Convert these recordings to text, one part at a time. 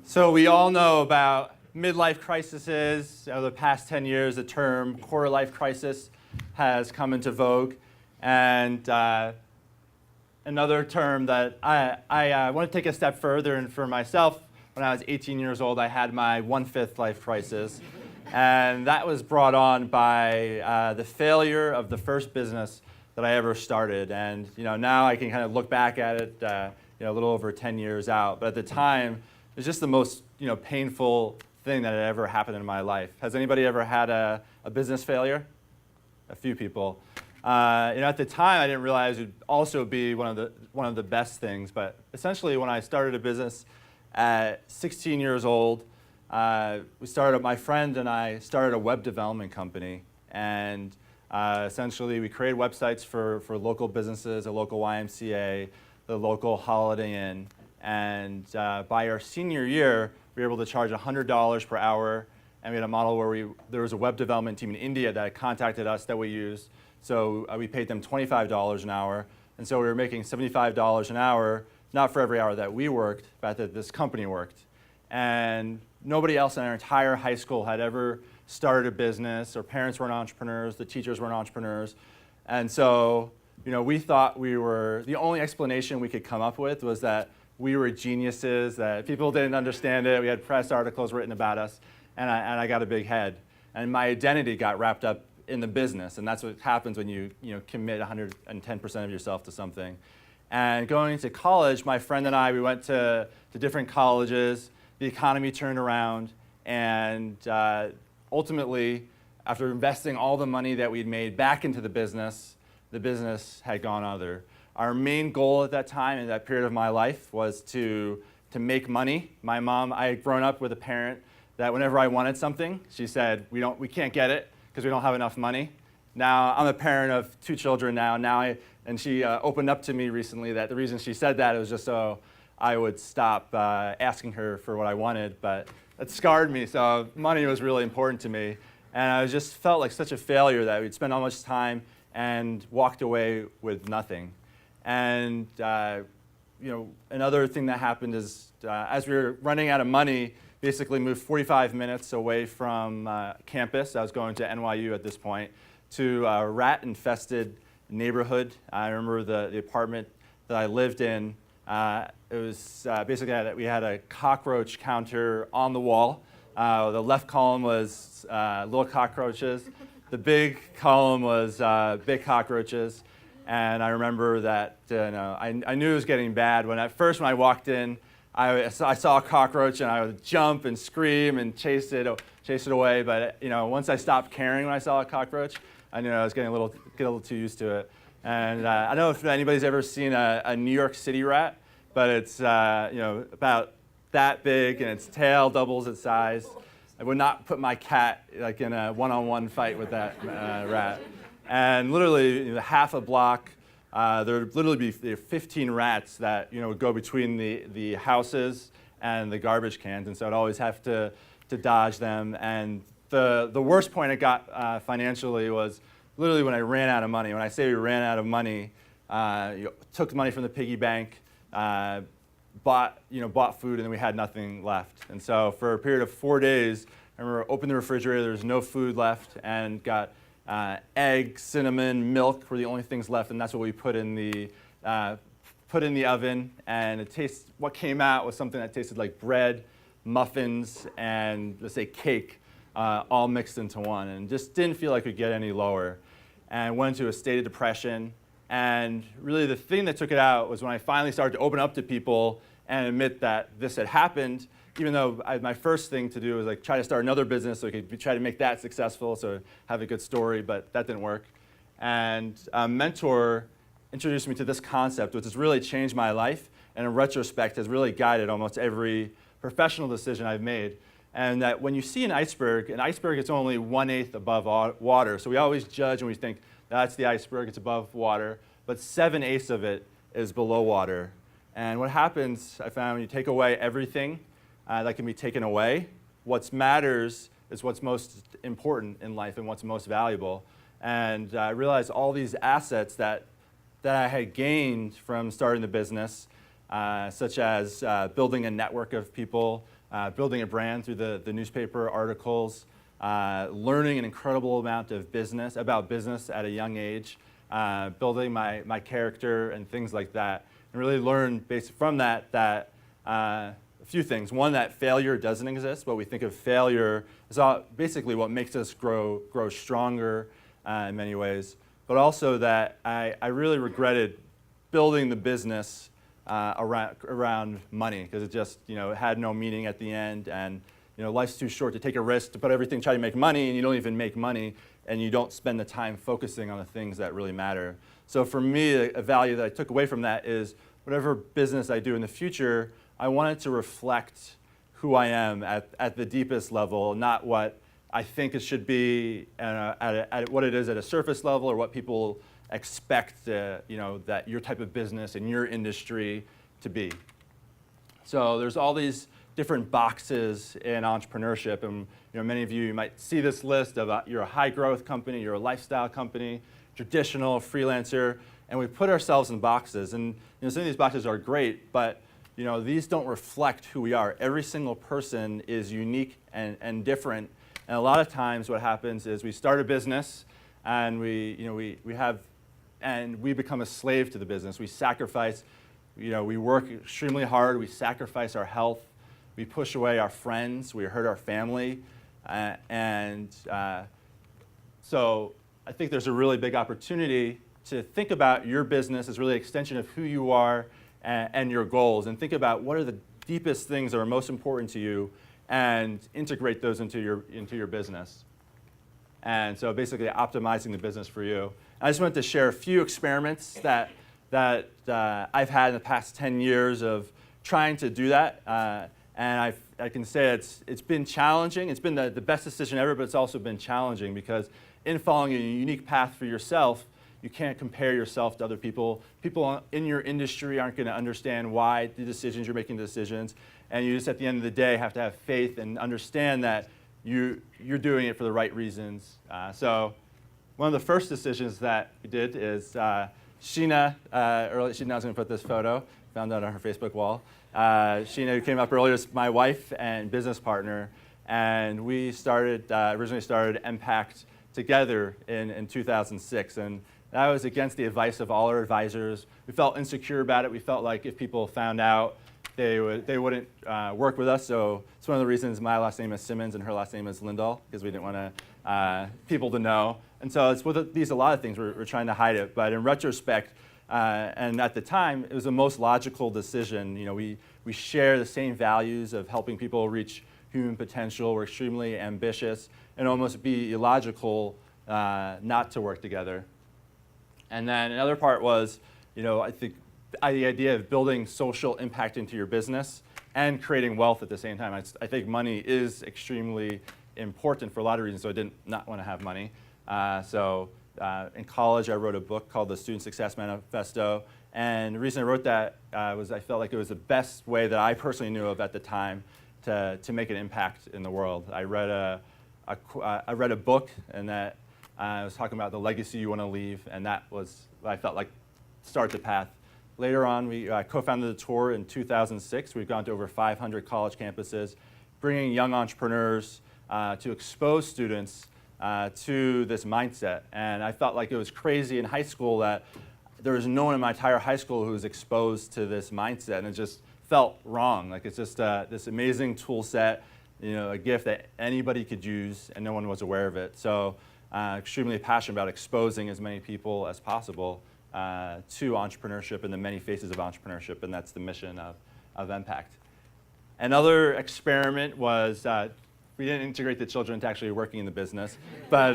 So we all know about midlife crises. Over the past 10 years, the term quarter life crisis has come into vogue. And another term that I want to take a step further, and for myself, when I was 18 years old, I had my 1/5 life crisis. And that was brought on by the failure of the first business that I ever started. And now I can kind of look back at it a little over 10 years out. But at the time, it was just the most painful thing that had ever happened in my life. Has anybody ever had a business failure? A few people. At the time, I didn't realize it would also be one of the best things. But essentially, when I started a business at 16 years old, my friend and I started a web development company. And essentially, we created websites for local businesses, a local YMCA, the local Holiday Inn. And by our senior year, we were able to charge $100 per hour. And we had a model where there was a web development team in India that contacted us that we used. So we paid them $25 an hour. And so we were making $75 an hour, not for every hour that we worked, but that this company worked. And nobody else in our entire high school had ever started a business. Our parents weren't entrepreneurs. The teachers weren't entrepreneurs. And so we thought the only explanation we could come up with was that we were geniuses, that people didn't understand it. We had press articles written about us, and I got a big head. And my identity got wrapped up in the business, and that's what happens when you commit 110% of yourself to something. And going into college, my friend and I, we went to different colleges. The economy turned around, and ultimately, after investing all the money that we'd made back into the business had gone under. Our main goal at that time, in that period of my life, was to make money. My mom, I had grown up with a parent that whenever I wanted something, she said, we can't get it because we don't have enough money. Now, I'm a parent of 2 children now. And she opened up to me recently that the reason she said that was just so I would stop asking her for what I wanted. But it scarred me, so money was really important to me. And I just felt like such a failure that we'd spent all much time and walked away with nothing. And another thing that happened is as we were running out of money, basically moved 45 minutes away from campus. I was going to NYU at this point, to a rat-infested neighborhood. I remember the apartment that I lived in. It was basically we had a cockroach counter on the wall. The left column was little cockroaches. The big column was big cockroaches. And I remember that I knew it was getting bad. When I walked in, I saw a cockroach and I would jump and scream and chase it away. But once I stopped caring when I saw a cockroach, I knew I was getting a little too used to it. And I don't know if anybody's ever seen a New York City rat, but it's about that big and its tail doubles its size. I would not put my cat in a one-on-one fight with that rat. And literally, half a block, there would literally be 15 rats that would go between the houses and the garbage cans, and so I'd always have to dodge them. And the worst point I got financially was literally when I ran out of money. When I say we ran out of money, took money from the piggy bank, bought food, and then we had nothing left. And so for a period of 4 days, I remember opened the refrigerator, there was no food left, and got egg, cinnamon, milk were the only things left, and that's what we put in the oven. And what came out was something that tasted like bread, muffins, and let's say cake, all mixed into one, and just didn't feel like it could get any lower. And went into a state of depression. And really, the thing that took it out was when I finally started to open up to people and admit that this had happened. Even though my first thing to do was try to start another business so I could try to make that successful, so have a good story, but that didn't work. And a mentor introduced me to this concept, which has really changed my life, and in retrospect has really guided almost every professional decision I've made. And that when you see an iceberg is only 1/8 above water. So we always judge and we think, that's the iceberg, it's above water, but 7/8 of it is below water. And what happens, I found, when you take away everything that can be taken away, what matters is what's most important in life and what's most valuable. And I realized all these assets that I had gained from starting the business, such as building a network of people, building a brand through the newspaper articles, learning an incredible amount of about business at a young age, building my character and things like that, and really learn based from that a few things. One, that failure doesn't exist. What we think of failure is basically what makes us grow stronger in many ways. But also that I really regretted building the business around money, because it just it had no meaning at the end, and life's too short to take a risk to put everything, try to make money, and you don't even make money, and you don't spend the time focusing on the things that really matter. So for me, a value that I took away from that is whatever business I do in the future, I want it to reflect who I am at the deepest level, not what I think it should be at what it is at a surface level, or what people expect that your type of business and your industry to be. So there's all these different boxes in entrepreneurship, and many of you might see this list of you're a high growth company, you're a lifestyle company, traditional, freelancer, and we put ourselves in boxes. And some of these boxes are great, but these don't reflect who we are. Every single person is unique and different. And a lot of times what happens is we start a business and we become a slave to the business. We sacrifice, we work extremely hard, we sacrifice our health, we push away our friends, we hurt our family. So I think there's a really big opportunity to think about your business as really an extension of who you are and your goals, and think about what are the deepest things that are most important to you, and integrate those into your business. And so basically optimizing the business for you. I just wanted to share a few experiments that I've had in the past 10 years of trying to do that. And I can say it's been challenging. It's been the best decision ever, but it's also been challenging, because in following a unique path for yourself, you can't compare yourself to other people. People in your industry aren't going to understand why the decisions you're making decisions. And you just, at the end of the day, have to have faith and understand that you're doing it for the right reasons. So one of the first decisions that we did is Sheena, Sheena's going to put this photo, found that on her Facebook wall. Sheena, who came up earlier, is my wife and business partner. And we originally started Impact together in 2006. And that was against the advice of all our advisors. We felt insecure about it. We felt like if people found out, they wouldn't work with us. So it's one of the reasons my last name is Simmons and her last name is Lindahl, because we didn't want people to know. And so it's with a lot of things, we're trying to hide it. But in retrospect, and at the time, it was the most logical decision. We share the same values of helping people reach human potential. We're extremely ambitious, and almost be illogical not to work together. And then another part was, I think the idea of building social impact into your business and creating wealth at the same time. I think money is extremely important for a lot of reasons, so I did not want to have money. In college, I wrote a book called The Student Success Manifesto, and the reason I wrote that was I felt like it was the best way that I personally knew of at the time to make an impact in the world. I read a book, and that I was talking about the legacy you want to leave, and that was what I felt like start the path. Later on, we co-founded the tour in 2006. We've gone to over 500 college campuses, bringing young entrepreneurs to expose students to this mindset. And I felt like it was crazy in high school that there was no one in my entire high school who was exposed to this mindset, and it just felt wrong. Like it's just this amazing tool set, a gift that anybody could use, and no one was aware of it. So extremely passionate about exposing as many people as possible to entrepreneurship and the many faces of entrepreneurship, and that's the mission of Impact. Another experiment was we didn't integrate the children into actually working in the business, but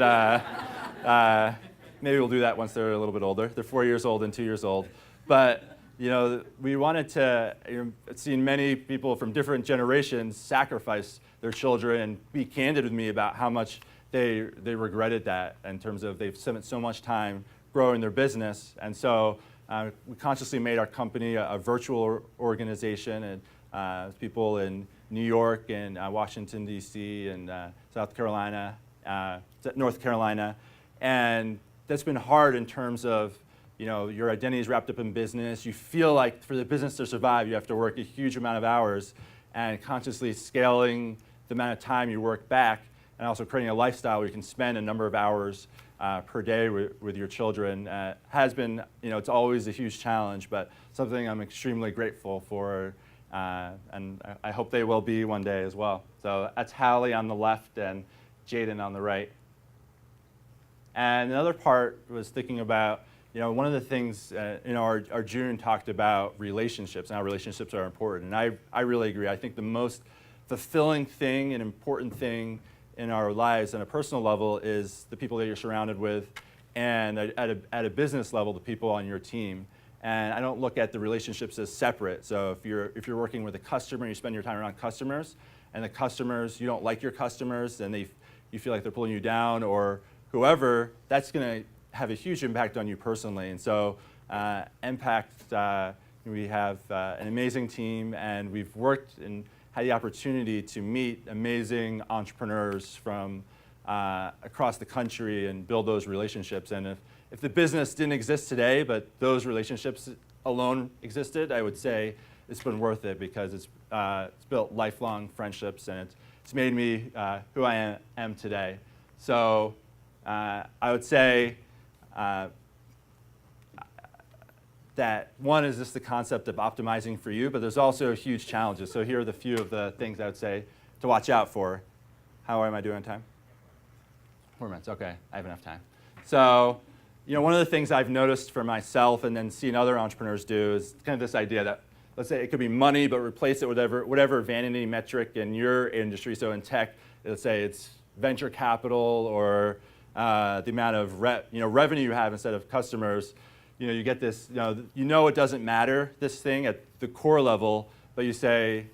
maybe we'll do that once they're a little bit older. They're 4 years old and 2 years old. But we wanted to see many people from different generations sacrifice their children and be candid with me about how much they regretted that, in terms of they've spent so much time growing their business. And so we consciously made our company a virtual organization, and people in New York and Washington, D.C., and South Carolina, North Carolina. And that's been hard in terms of, your identity is wrapped up in business. You feel like for the business to survive, you have to work a huge amount of hours. and consciously scaling the amount of time you work back, and also creating a lifestyle where you can spend a number of hours per day with your children has been, it's always a huge challenge, but something I'm extremely grateful for, and I hope they will be one day as well. So that's Hallie on the left and Jaden on the right. And another part was thinking about, one of the things, our June talked about relationships, and how relationships are important. And I really agree. I think the most fulfilling thing and important thing in our lives on a personal level is the people that you're surrounded with, and at a business level, the people on your team. And I don't look at the relationships as separate. So if you're working with a customer, you spend your time around customers, and the customers, you don't like your customers, and you feel like they're pulling you down, or whoever, that's going to have a huge impact on you personally. And so Impact, we have an amazing team, and we've worked and had the opportunity to meet amazing entrepreneurs from across the country and build those relationships. And if the business didn't exist today, but those relationships alone existed, I would say it's been worth it, because it's built lifelong friendships, and it's made me who I am today. So I would say that one is just the concept of optimizing for you, but there's also huge challenges. So here are the few of the things I would say to watch out for. How am I doing on time? 4 minutes, okay, I have enough time. So, one of the things I've noticed for myself and then seen other entrepreneurs do is kind of this idea that, let's say it could be money, but replace it with whatever vanity metric in your industry. So in tech, let's say it's venture capital, or the amount of revenue you have instead of customers. You get this, it doesn't matter, this thing at the core level, but you say,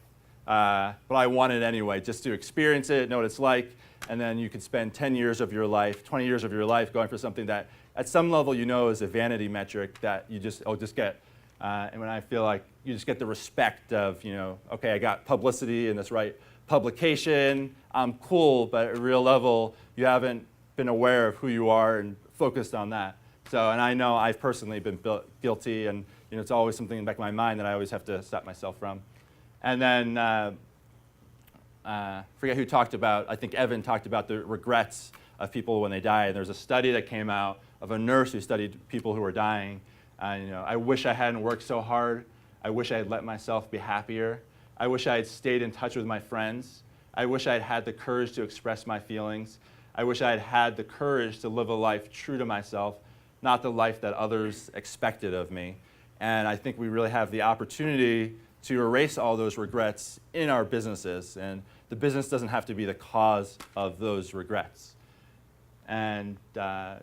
but I want it anyway, just to experience it, know what it's like, and then you could spend 10 years of your life, 20 years of your life going for something that at some level is a vanity metric that you just get, and when I feel like you just get the respect of, okay, I got publicity in this right publication, I'm cool, but at a real level, you haven't been aware of who you are and focused on that. So, and I know I've personally been guilty, and it's always something in the back of my mind that I always have to stop myself from. And then, forget who talked about, I think Evan talked about the regrets of people when they die. And there's a study that came out of a nurse who studied people who were dying. I wish I hadn't worked so hard. I wish I had let myself be happier. I wish I had stayed in touch with my friends. I wish I had had the courage to express my feelings. I wish I had had the courage to live a life true to myself, not the life that others expected of me. And I think we really have the opportunity to erase all those regrets in our businesses. And the business doesn't have to be the cause of those regrets. And I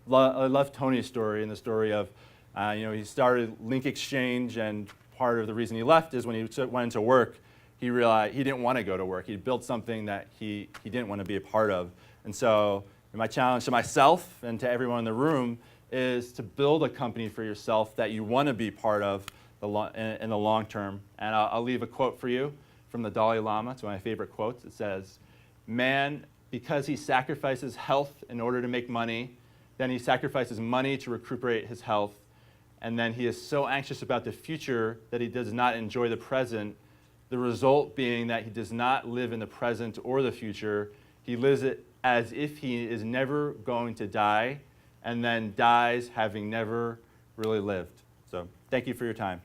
love Tony's story, and the story of, he started Link Exchange, and part of the reason he left is when he went into work, he realized he didn't want to go to work. He built something that he didn't want to be a part of. And so my challenge to myself and to everyone in the room is to build a company for yourself that you want to be part of in the long term. And I'll leave a quote for you from the Dalai Lama. It's one of my favorite quotes. It says, "Man, because he sacrifices health in order to make money, then he sacrifices money to recuperate his health, and then he is so anxious about the future that he does not enjoy the present, the result being that he does not live in the present or the future. He lives it as if he is never going to die, and then dies having never really lived." So thank you for your time.